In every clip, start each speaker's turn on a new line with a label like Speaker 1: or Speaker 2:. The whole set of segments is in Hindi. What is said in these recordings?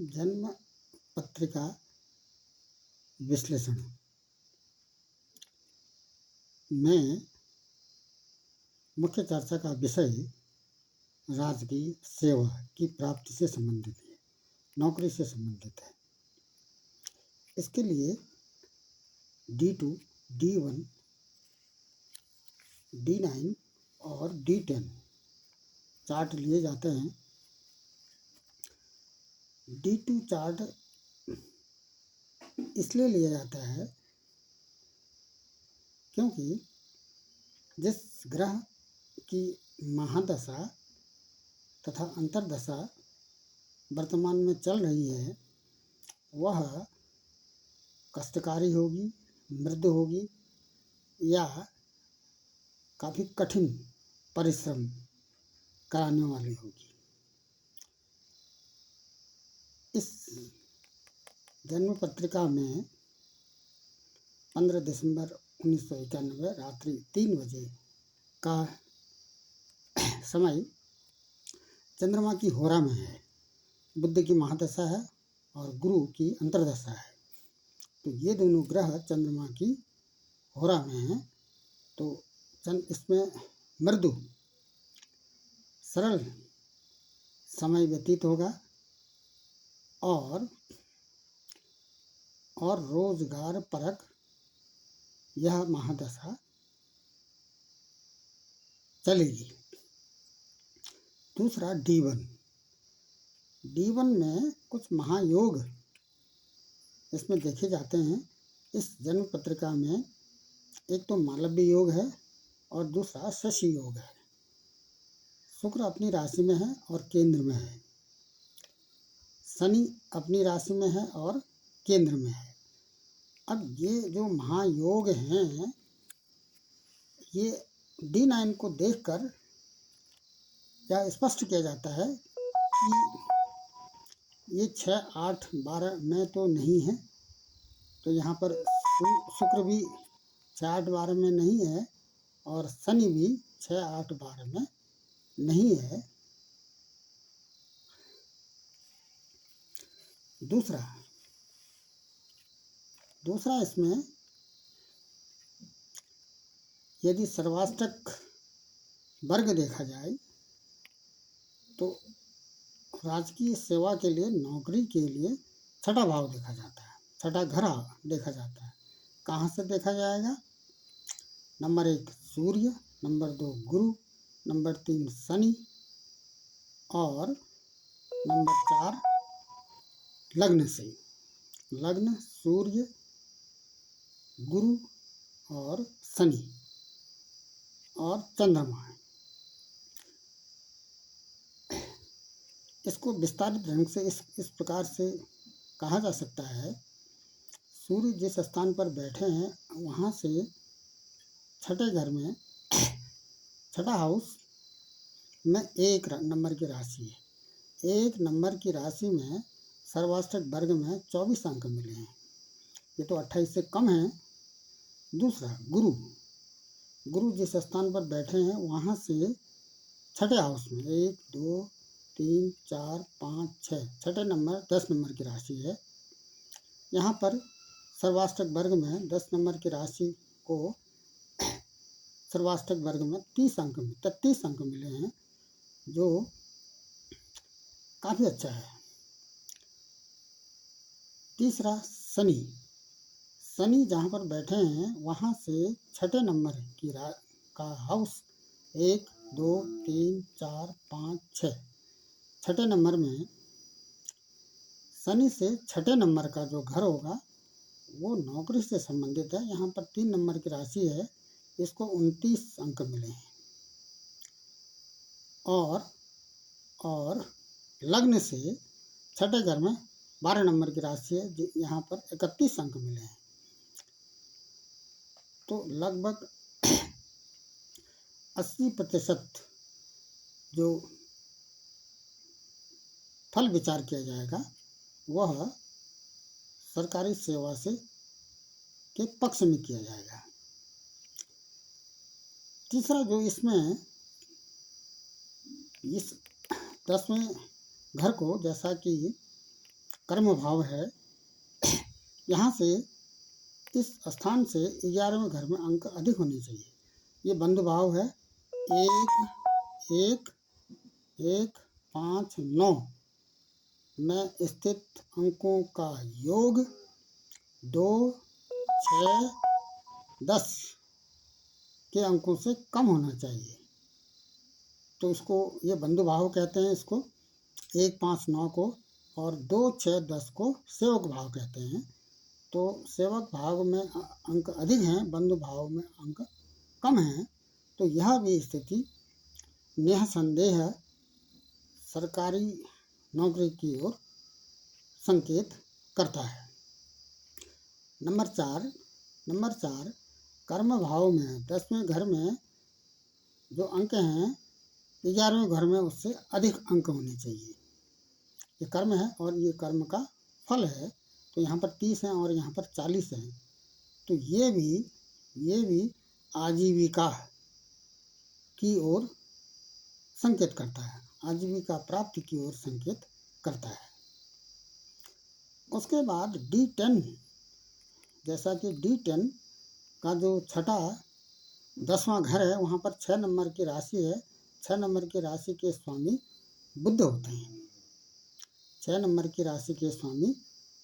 Speaker 1: जन्म पत्रिका विश्लेषण में मुख्य चर्चा का विषय राजकीय सेवा की प्राप्ति से संबंधित है, नौकरी से संबंधित है। इसके लिए D2, D1, D9 और D10 चार्ट लिए जाते हैं। D2 चार्ट इसलिए लिया जाता है क्योंकि जिस ग्रह की महादशा तथा अंतर्दशा वर्तमान में चल रही है वह कष्टकारी होगी, मृदु होगी या काफ़ी कठिन परिश्रम कराने वाली होगी। इस जन्म पत्रिका में 15 दिसंबर 1991 रात्रि 3 बजे का समय चंद्रमा की होरा में है। बुध की महादशा है और गुरु की अंतर्दशा है। तो ये दोनों ग्रह चंद्रमा की होरा में हैं। तो इसमें मृदु सरल समय व्यतीत होगा और रोजगार परक यह महादशा चलेगी। दूसरा D1 में कुछ महायोग इसमें देखे जाते हैं। इस जन्म पत्रिका में एक तो मालव्य योग है और दूसरा शशि योग है। शुक्र अपनी राशि में है और केंद्र में है। शनि अपनी राशि में है और केंद्र में है। अब ये जो महायोग हैं ये D9 को देखकर यह स्पष्ट किया जाता है कि ये 6, 8, 12 में तो नहीं है। तो यहाँ पर शुक्र भी 6, 8, 12 में नहीं है और शनि भी 6, 8, 12 में नहीं है। दूसरा इसमें यदि सर्वाष्टक वर्ग देखा जाए तो राजकीय सेवा के लिए, नौकरी के लिए छठा भाव देखा जाता है, छठा घर देखा जाता है। कहाँ से देखा जाएगा? नंबर 1 सूर्य, नंबर 2 गुरु, नंबर 3 शनि और नंबर 4 लग्न से। लग्न, सूर्य, गुरु और शनि और चंद्रमा है। इसको विस्तारित ढंग से इस प्रकार से कहा जा सकता है। सूर्य जिस स्थान पर बैठे हैं वहाँ से छठे घर में, छठा हाउस में 1 नंबर की राशि है। 1 नंबर की राशि में सर्वाष्टक वर्ग में 24 अंक मिले हैं। ये तो 28 से कम है। दूसरा गुरु जिस स्थान पर बैठे हैं वहाँ से छठे हाउस में 1, 2, 3, 4, 5, 6 छठे नंबर 10 नंबर की राशि है। यहाँ पर सर्वाष्टक वर्ग में 10 नंबर की राशि को सर्वाष्टक वर्ग में 33 अंक मिले हैं, जो काफ़ी अच्छा है। तीसरा शनि जहाँ पर बैठे हैं वहाँ से छठे नंबर का हाउस 1, 2, 3, 4, 5, 6 छठे नंबर में शनि से छठे नंबर का जो घर होगा वो नौकरी से संबंधित है। यहाँ पर 3 नंबर की राशि है, इसको 29 अंक मिले हैं और लग्न से छठे घर में 12 नंबर की राशि है, यहाँ पर 31 अंक मिले हैं। तो लगभग 80% जो फल विचार किया जाएगा वह सरकारी सेवा से के पक्ष में किया जाएगा। तीसरा जो इसमें इस 10वें घर को, जैसा कि कर्म भाव है, यहाँ से इस स्थान से 11वें घर में अंक अधिक होने चाहिए। ये बंधु भाव है 1 1 1 5 9 में स्थित अंकों का योग 2 6 10 के अंकों से कम होना चाहिए। तो इसको ये बंधु भाव कहते हैं, इसको 1 5 9 को, और 2 6 10 को सेवक भाव कहते हैं। तो सेवक भाव में अंक अधिक हैं, बंधु भाव में अंक कम हैं। तो यह भी स्थिति निःसंदेह सरकारी नौकरी की ओर संकेत करता है। नंबर 4 कर्म भाव में 10वें घर में जो अंक हैं 11वें घर में उससे अधिक अंक होने चाहिए। ये कर्म है और ये कर्म का फल है। तो यहाँ पर 30 है और यहाँ पर 40 है। तो ये भी आजीविका की ओर संकेत करता है, आजीविका प्राप्ति की ओर संकेत करता है। उसके बाद D10, जैसा कि D10 का जो छठा 10वां घर है, वहाँ पर 6 नंबर की राशि है। 6 नंबर की राशि के स्वामी बुध होते हैं। 6 नंबर की राशि के स्वामी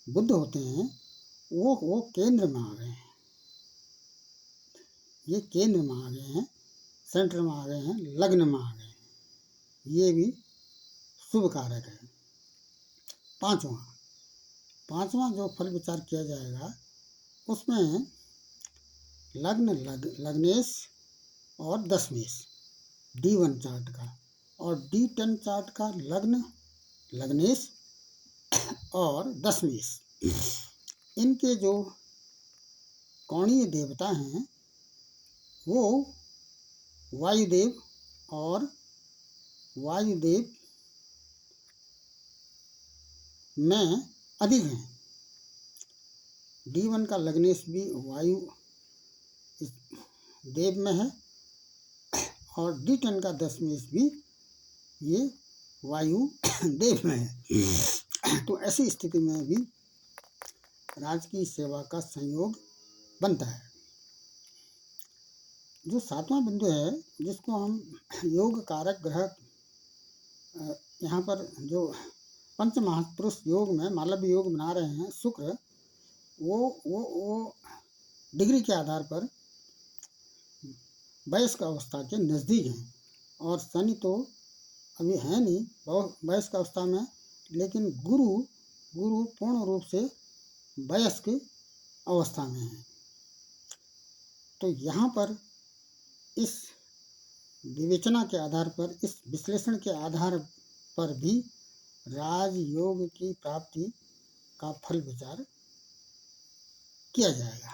Speaker 1: बुध होते हैं। वो केंद्र में आ गए हैं, ये केंद्र में आ गए हैं, सेंटर में आ गए हैं, लग्न में आ गए हैं। ये भी शुभ कारक है। पांचवा जो फल विचार किया जाएगा उसमें लग्नेश और दशमेश D1 चार्ट का, और D10 चार्ट का लग्नेश और दशमेश, इनके जो कोणीय देवता हैं वो वायुदेव और वायुदेव में अधिक हैं। D1 का लग्नेश भी वायु देव में है और D10 का दशमेश भी ये वायु देव में है। तो ऐसी स्थिति में भी राजकीय सेवा का संयोग बनता है। जो 7वां बिंदु है जिसको हम योग कारक ग्रह, यहाँ पर जो पंच महापुरुष योग में मालव्य योग बना रहे हैं शुक्र, वो डिग्री के आधार पर वयस्क अवस्था के नज़दीक हैं। और शनि तो अभी है नहीं वयस्क अवस्था में, लेकिन गुरु पूर्ण रूप से वयस्क अवस्था में है। तो यहाँ पर इस विवेचना के आधार पर, इस विश्लेषण के आधार पर भी राजयोग की प्राप्ति का फल विचार किया जाएगा।